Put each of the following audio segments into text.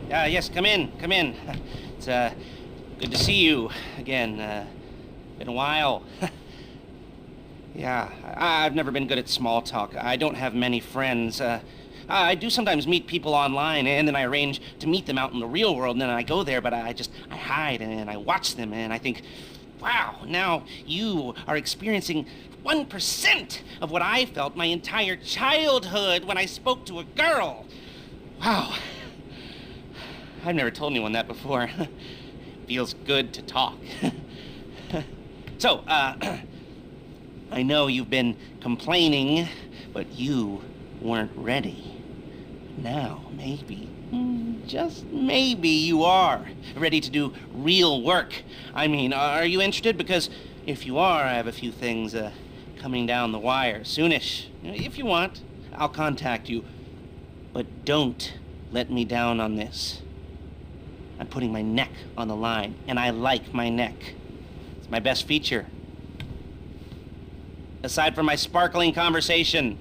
Yes, come in, come in. It's, good to see you again. Been a while. Yeah, I've never been good at small talk. I don't have many friends. I do sometimes meet people online, and then I arrange to meet them out in the real world, and then I go there, but I hide, and I watch them, and I think, wow, now you are experiencing 1% of what I felt my entire childhood when I spoke to a girl. Wow. I've never told anyone that before. Feels good to talk. So, I know you've been complaining, but you weren't ready. Now, maybe, just maybe you are ready to do real work. I mean, are you interested? Because if you are, I have a few things coming down the wire soonish. If you want, I'll contact you. But don't let me down on this. I'm putting my neck on the line, and I like my neck. It's my best feature. Aside from my sparkling conversation.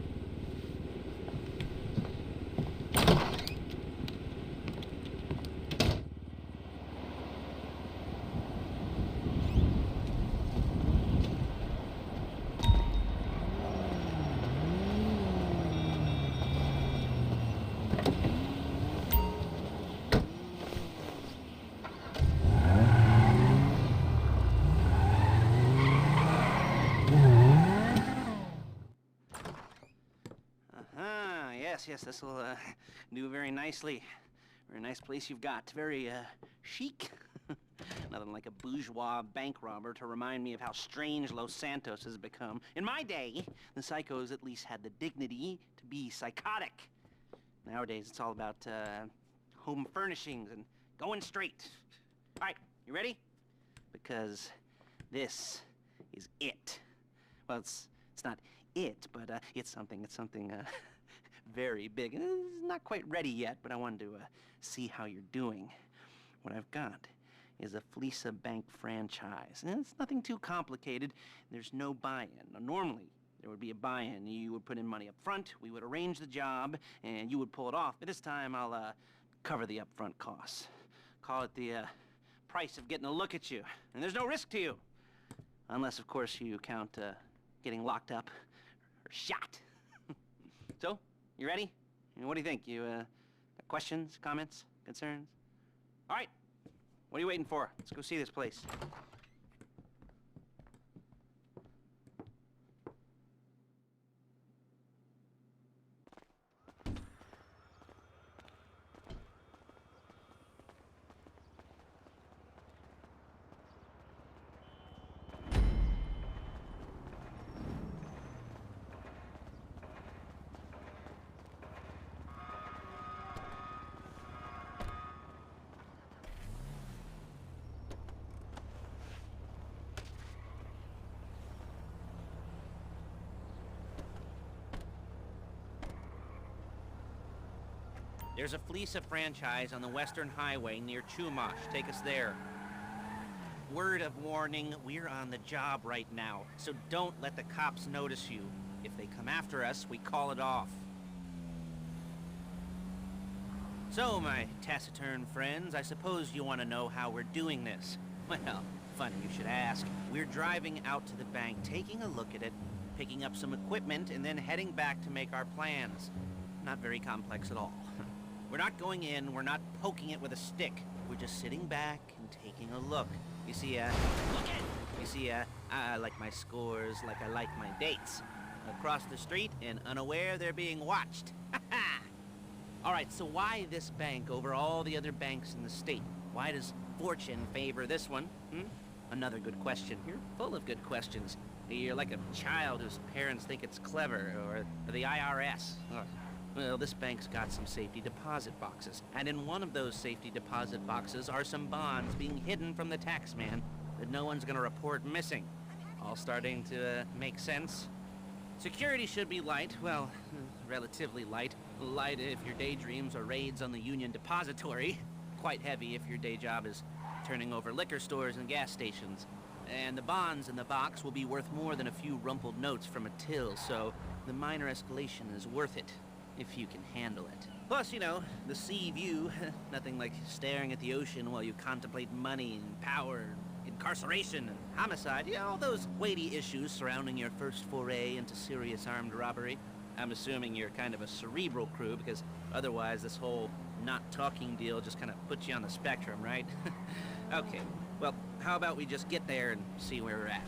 Yes, this will do very nicely. Very nice place you've got. Very chic. Nothing like a bourgeois bank robber to remind me of how strange Los Santos has become. In my day, the psychos at least had the dignity to be psychotic. Nowadays, it's all about home furnishings and going straight. All right, you ready? Because this is it. Well, it's not it, but it's something very big. It's not quite ready yet, but I wanted to see how you're doing. What I've got is a Fleeca bank franchise. And it's nothing too complicated. There's no buy-in. Now, normally, there would be a buy-in. You would put in money up front, we would arrange the job, and you would pull it off. But this time, I'll cover the upfront costs. Call it the price of getting a look at you. And there's no risk to you. Unless, of course, you count getting locked up or shot. So, you ready? What do you think? You got questions, comments, concerns? All right. What are you waiting for? Let's go see this place. There's a Fleeca franchise on the Western Highway near Chumash. Take us there. Word of warning, we're on the job right now, so don't let the cops notice you. If they come after us, we call it off. So, my taciturn friends, I suppose you want to know how we're doing this. Well, funny you should ask. We're driving out to the bank, taking a look at it, picking up some equipment, and then heading back to make our plans. Not very complex at all. We're not going in, we're not poking it with a stick. We're just sitting back and taking a look. You see, I like my scores like I like my dates. Across the street and unaware they're being watched. All right, so why this bank over all the other banks in the state? Why does fortune favor this one? Another good question. You're full of good questions. You're like a child whose parents think it's clever, or the IRS. Well, this bank's got some safety deposit boxes, and in one of those safety deposit boxes are some bonds being hidden from the tax man that no one's gonna report missing. All starting to make sense? Security should be light, well, relatively light. Light if your daydreams are raids on the Union Depository. Quite heavy if your day job is turning over liquor stores and gas stations. And the bonds in the box will be worth more than a few rumpled notes from a till, so the minor escalation is worth it. If you can handle it. Plus, you know, the sea view, nothing like staring at the ocean while you contemplate money and power, incarceration and homicide. You know, all those weighty issues surrounding your first foray into serious armed robbery. I'm assuming you're kind of a cerebral crew, because otherwise this whole not talking deal just kind of puts you on the spectrum, right? Okay, well, how about we just get there and see where we're at?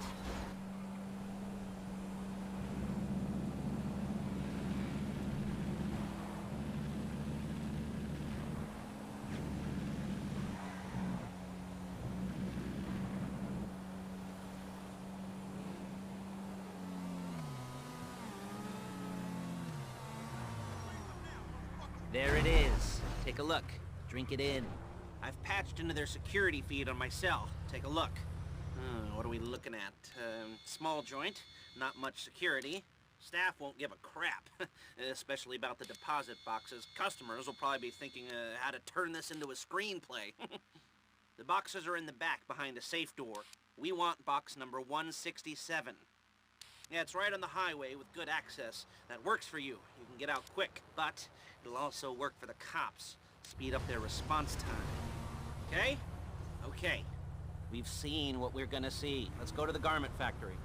There it is. Take a look. Drink it in. I've patched into their security feed on my cell. Take a look. What are we looking at? Small joint, not much security. Staff won't give a crap, especially about the deposit boxes. Customers will probably be thinking how to turn this into a screenplay. The boxes are in the back behind a safe door. We want box number 167. Yeah, it's right on the highway with good access. That works for you. You can get out quick, but it'll also work for the cops. Speed up their response time. Okay? Okay. We've seen what we're gonna see. Let's go to the garment factory.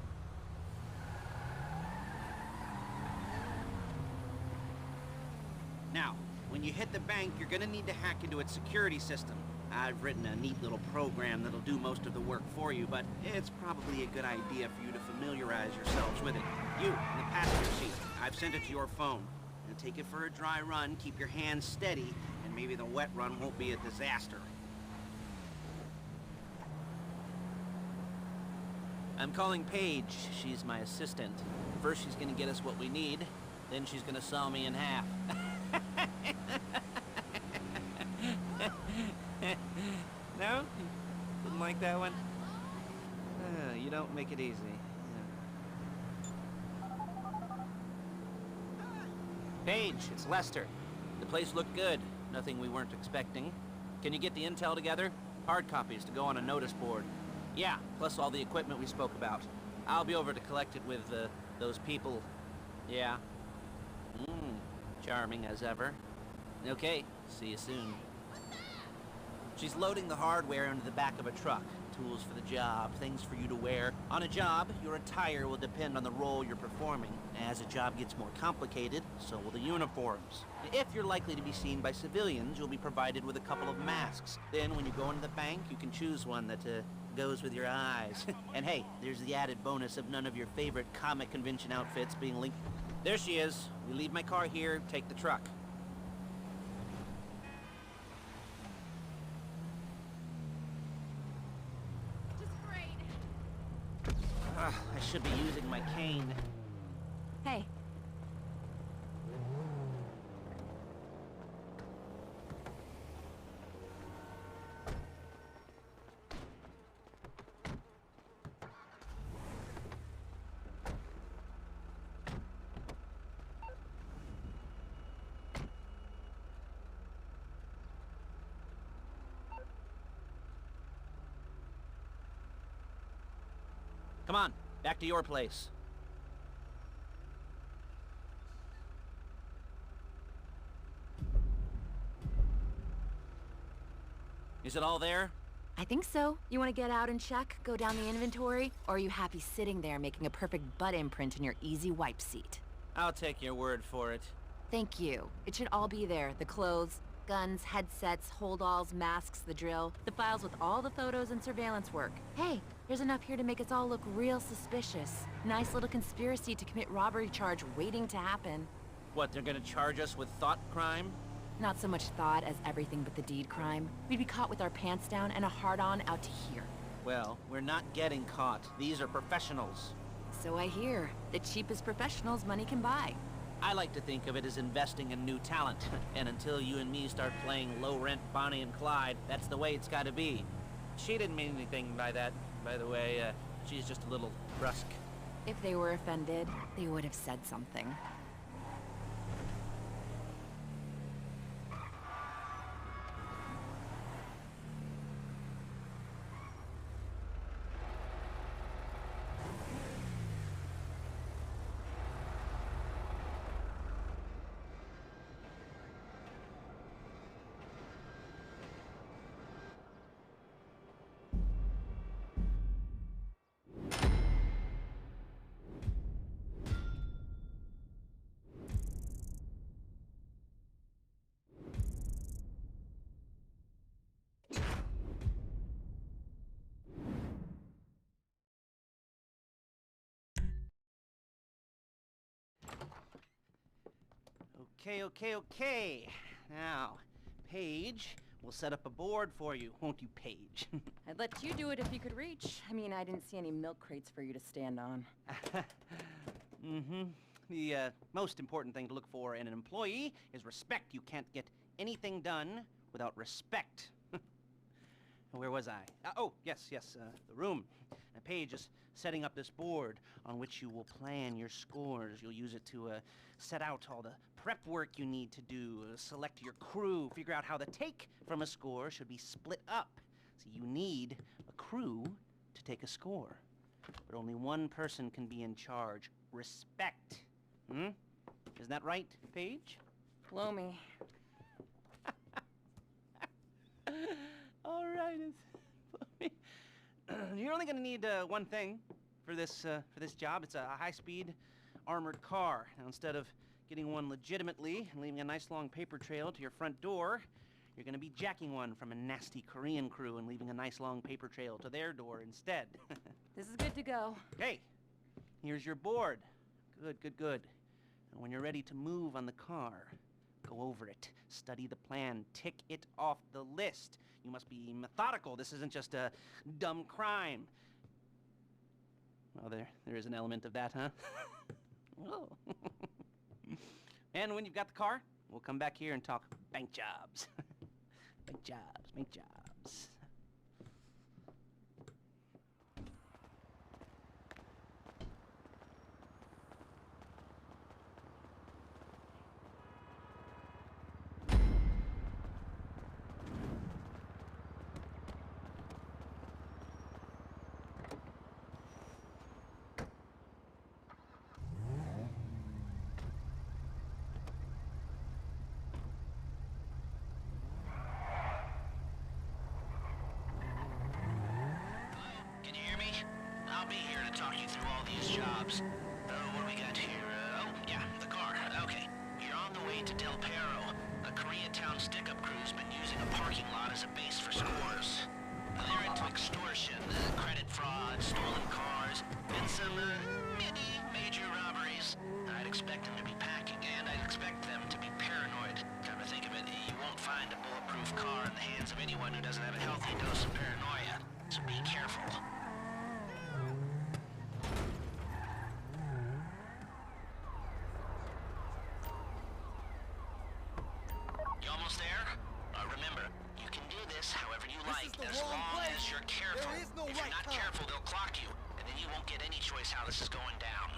Now, when you hit the bank, you're gonna need to hack into its security system. I've written a neat little program that'll do most of the work for you, but it's probably a good idea for you to familiarize yourselves with it. You, in the passenger seat, I've sent it to your phone. And take it for a dry run, keep your hands steady, and maybe the wet run won't be a disaster. I'm calling Paige. She's my assistant. First she's gonna get us what we need, then she's gonna saw me in half. No? Didn't like that one? You don't make it easy. Paige, it's Lester. The place looked good. Nothing we weren't expecting. Can you get the intel together? Hard copies to go on a notice board. Yeah, plus all the equipment we spoke about. I'll be over to collect it with, those people. Yeah. Charming as ever. Okay, see you soon. She's loading the hardware into the back of a truck. Tools for the job, things for you to wear. On a job, your attire will depend on the role you're performing. As a job gets more complicated, so will the uniforms. If you're likely to be seen by civilians, you'll be provided with a couple of masks. Then when you go into the bank, you can choose one that goes with your eyes. And hey, there's the added bonus of none of your favorite comic convention outfits being linked. There she is. We leave my car here, take the truck. I should be using my cane. Hey. Come on, back to your place. Is it all there? I think so. You want to get out and check? Go down the inventory? Or are you happy sitting there making a perfect butt imprint in your easy wipe seat? I'll take your word for it. Thank you. It should all be there. The clothes, guns, headsets, holdalls, masks, the drill. The files with all the photos and surveillance work. Hey, there's enough here to make us all look real suspicious. Nice little conspiracy to commit robbery charge waiting to happen. What, they're gonna charge us with thought crime? Not so much thought as everything but the deed crime. We'd be caught with our pants down and a hard-on out to here. Well, we're not getting caught. These are professionals. So I hear. The cheapest professionals money can buy. I like to think of it as investing in new talent. And until you and me start playing low-rent Bonnie and Clyde, that's the way it's gotta be. She didn't mean anything by that, by the way. She's just a little brusque. If they were offended, they would have said something. Okay. Now, Paige will set up a board for you, won't you, Paige? I'd let you do it if you could reach. I mean, I didn't see any milk crates for you to stand on. The most important thing to look for in an employee is respect. You can't get anything done without respect. Where was I? Yes, the room. And Paige is setting up this board on which you will plan your scores. You'll use it to set out all the prep work you need to do, select your crew, figure out how the take from a score should be split up. So you need a crew to take a score. But only one person can be in charge. Respect. Isn't that right, Paige? Blow me. All right. You're only going to need one thing for this job. It's a high-speed armored car. Now, instead of getting one legitimately and leaving a nice long paper trail to your front door, you're going to be jacking one from a nasty Korean crew and leaving a nice long paper trail to their door instead. This is good to go. Hey, here's your board. Good. And when you're ready to move on the car, go over it, study the plan, tick it off the list. You must be methodical. This isn't just a dumb crime. Well, there is an element of that, huh? Oh. And when you've got the car, we'll come back here and talk bank jobs. Bank jobs. I'll be here to talk you through all these jobs. What do we got here? The car. Okay. You're on the way to Del Perro. A Koreatown stick-up crew's been using a parking lot as a base for scores. They're into extortion, credit fraud, stolen cars, and some, major robberies. I'd expect them to be packing, and I'd expect them to be paranoid. Come to think of it, you won't find a bulletproof car in the hands of anyone who doesn't have a healthy dose of paranoia. So be careful. How this is going down.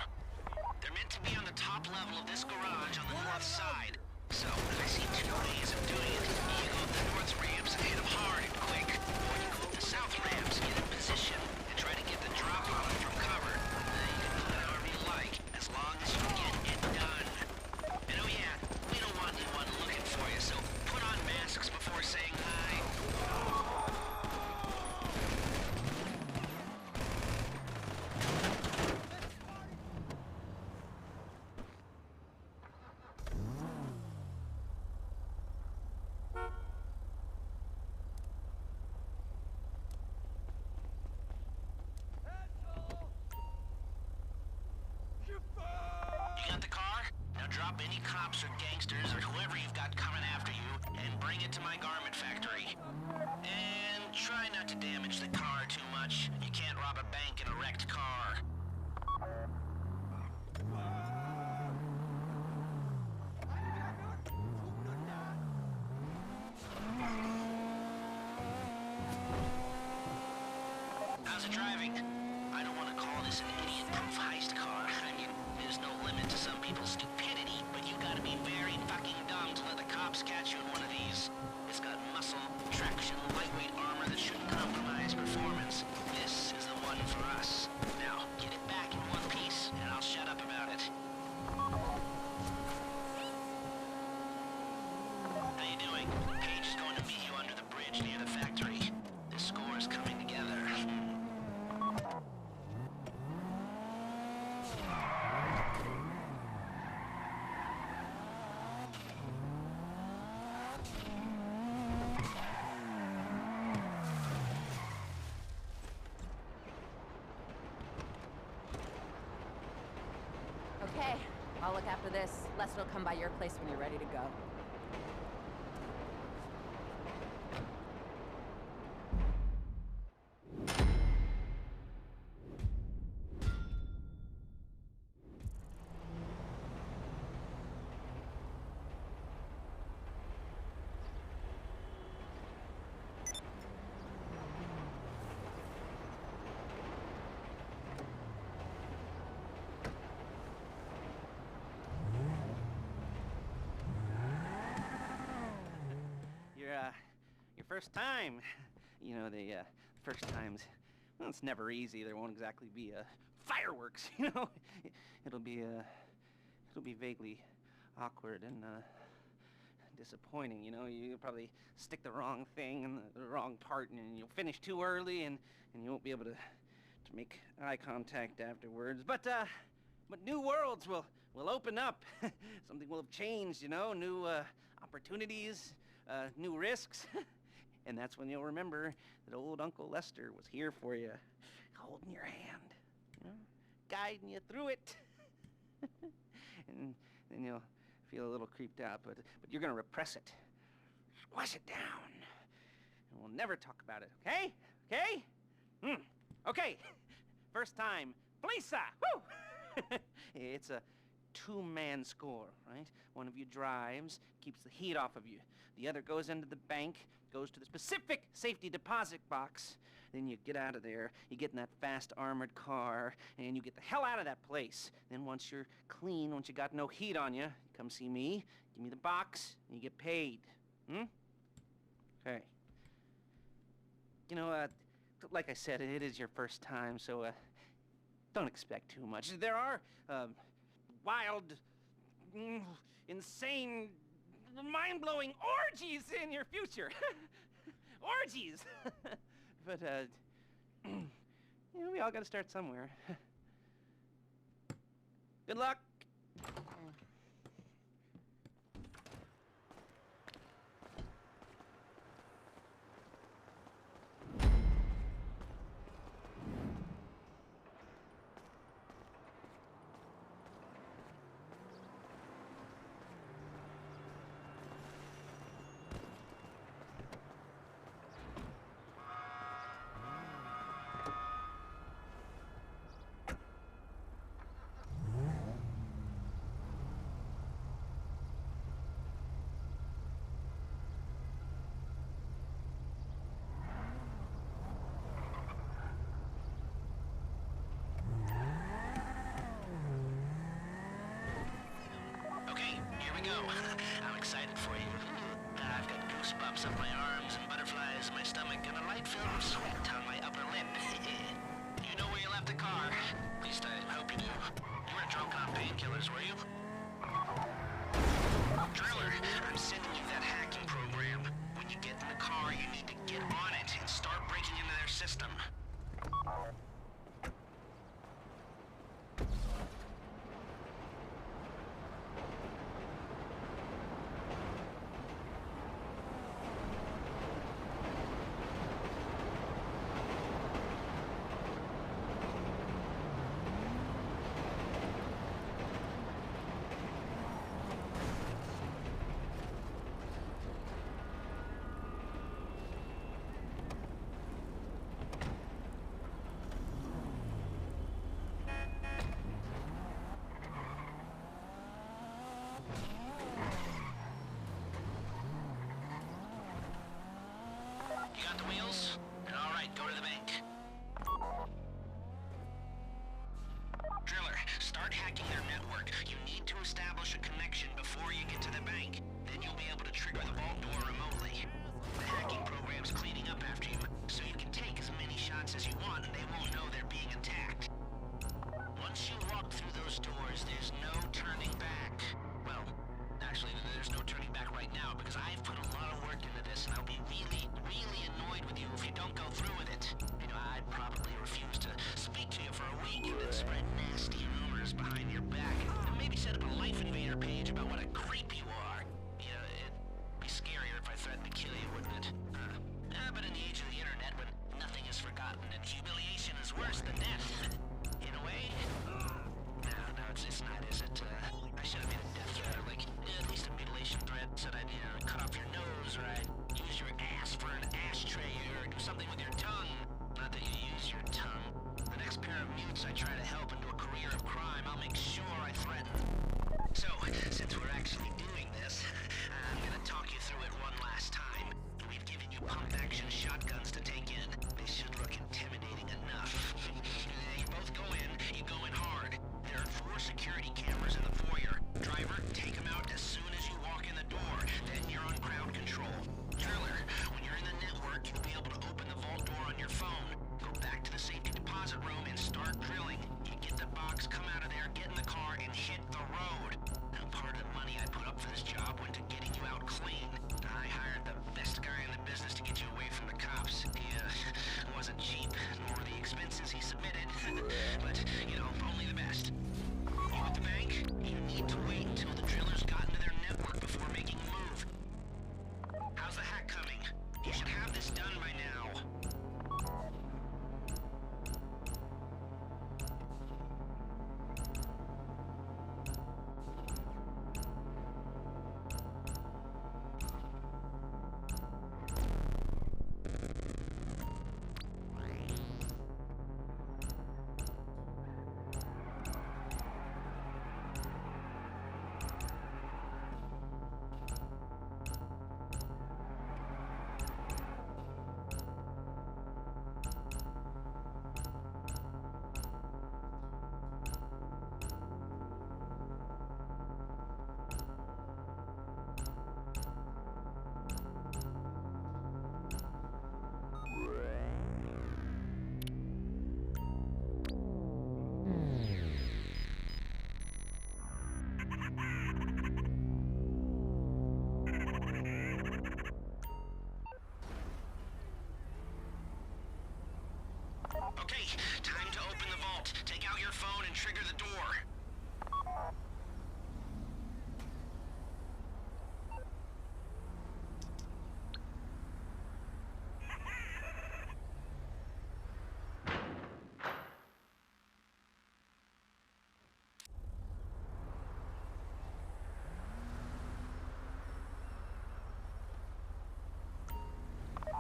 They're meant to be on the top level of this garage on the north side. So, I see two ways of doing it. You go up the north ramps and hit them hard and quick. Or you go up the south ramps, get in position, and try to get the drop on them from cover. You can do it however you like, as long as you get it done. And oh yeah, we don't want anyone looking for you, so put on masks before saying hi. Drop any cops or gangsters or whoever you've got coming after you and bring it to my garment factory. And try not to damage the car too much. You can't rob a bank in a wrecked car. How's it driving? I don't want to call this an idiot-proof heist car. I mean, there's no limit to some people's stupidity, but you gotta be very fucking dumb to let the cops catch you in one of these. It's got muscle, traction, lightweight armor that shouldn't compromise performance. This is the one for us. Now, get it back in one piece, and I'll shut up about it. How you doing? Paige is going to meet you under the bridge near the factory. The score is coming together. look after this. Lester will come by your place when you're ready to go. Your first time. You know, the first times, well, it's never easy. There won't exactly be fireworks, you know. It'll be vaguely awkward and disappointing, you know. You'll probably stick the wrong thing in the wrong part, and you'll finish too early, and you won't be able to make eye contact afterwards. But new worlds will open up. Something will have changed, you know. New opportunities, new risks. And that's when you'll remember that old Uncle Lester was here for you, holding your hand, you know, guiding you through it. And then you'll feel a little creeped out, but you're gonna repress it, squash it down, and we'll never talk about it, okay? Okay? Okay. First time, Fleeca! Woo! It's a two-man score, right? One of you drives, keeps the heat off of you. The other goes into the bank, goes to the specific safety deposit box. Then you get out of there, you get in that fast armored car, and you get the hell out of that place. Then once you're clean, once you got no heat on you, come see me, give me the box, and you get paid. Okay. You know, like I said, it is your first time, so don't expect too much. There are wild, insane, mind-blowing orgies in your future. Orgies! But, you know, we all gotta start somewhere. Good luck! I'm excited for you. I've got goosebumps up my arms and butterflies in my stomach and a light film of sweat on my upper lip. You know where you left the car? At least I hope you do. You weren't drunk on painkillers, were you? Driller, I'm sending you that hacking program. When you get in the car, you need to get on it and start breaking into their system. Got the wheels? All right, go to the bank. Driller, start hacking their network. You need to establish a connection before you get to the bank. Then you'll be able to trigger the vault door remotely. The hacking program's cleaning up after you, so you can take as many shots as you want and they won't know they're being attacked. Once you walk through those doors, there's no turning back. Well, actually, there's no turning back right now because I've put a lot of work into this and I'll be really annoyed with you if you don't go through with it. You know, I'd probably refuse to speak to you for a week and then spread nasty rumors behind your back and maybe set up a Life Invader page about what a creep you are. You know, it'd be scarier if I threatened to kill you something with your tongue. Not that you use your tongue. The next pair of mutes I try to help into a career of crime, I'll make sure I threaten. So, since we're actually doing this, I'm gonna talk you through it one last time. We've given you pump-action shotguns to take in. They should look intimidating enough. You both go in, you go in hard. There are 4 security cameras in the foyer. Driver, take them out as soon as you walk in the door. Then you're on crowd control. Driller, when you're in the network, you'll be able to open the vault door on your phone. Go back to the safety deposit room and start drilling. You get the box, come out of there, get in the car, and hit the road. Now, part of the money I put up for this job went to getting you out clean. I hired the best guy in the business to get you away from the cops. He wasn't cheap, nor the expenses he submitted. But, you know, only the best. You at the bank? You need to wait until the drillers got into their network before making a move. How's the hack coming? You should have this done by now. Okay, time to open the vault. Take out your phone and trigger the door.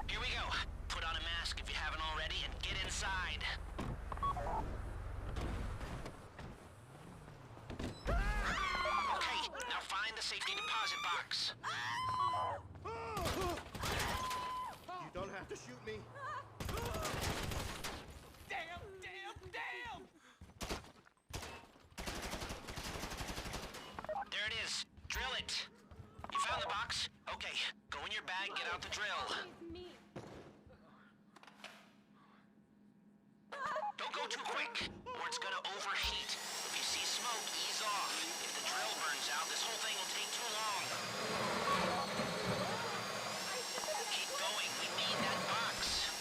Here we go. Put on a mask if you haven't already and get inside. Okay, now find the safety deposit box. You don't have to shoot me. Damn, damn, damn! There it is. Drill it. You found the box? Okay, go in your bag, get out the drill. Don't go too quick, or it's gonna overheat. If you see smoke, ease off. If the drill burns out, this whole thing will take too long. Keep going, we need that box.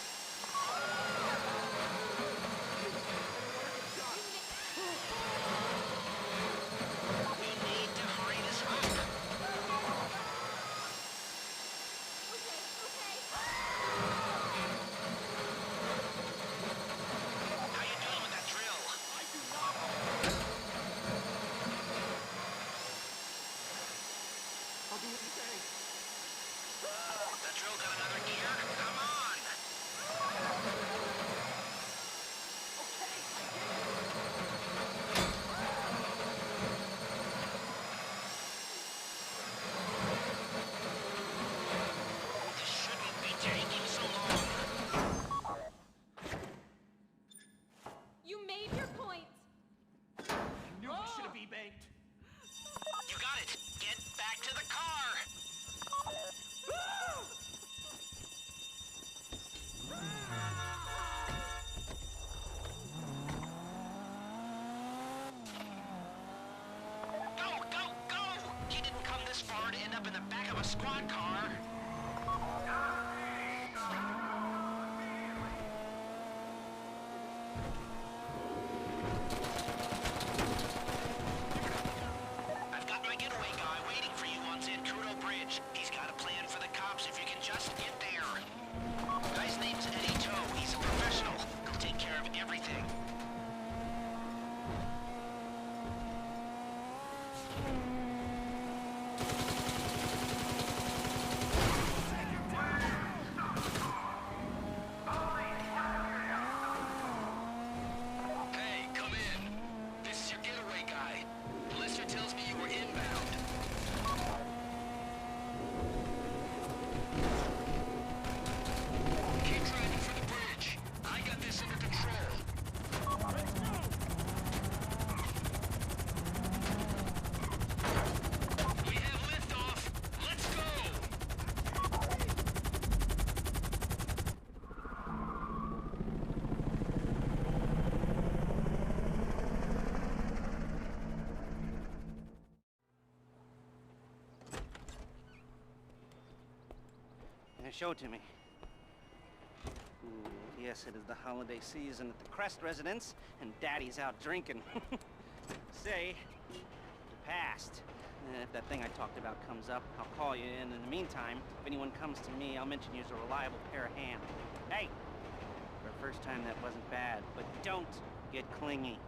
We need to hurry this up. How you doing with that drill? I'll do what you say. That drill got another gear? Come on! This shouldn't be taking so long. You made your point. Knew we should have banked. You got it. Get back to the car. Go, go, go! You didn't come this far to end up in the back of a squad car. I've got my getaway guy waiting for you on Zancudo Bridge. He's got a plan for the cops if you can just get there. Guy's name's Eddie Toe. He's a professional. He'll take care of everything. show it to me. Ooh, yes, it is the holiday season at the Crest residence, and Daddy's out drinking. Say, the past. If that thing I talked about comes up, I'll call you, and in the meantime, if anyone comes to me, I'll mention you as a reliable pair of hands. Hey! For a first time, that wasn't bad, but don't get clingy.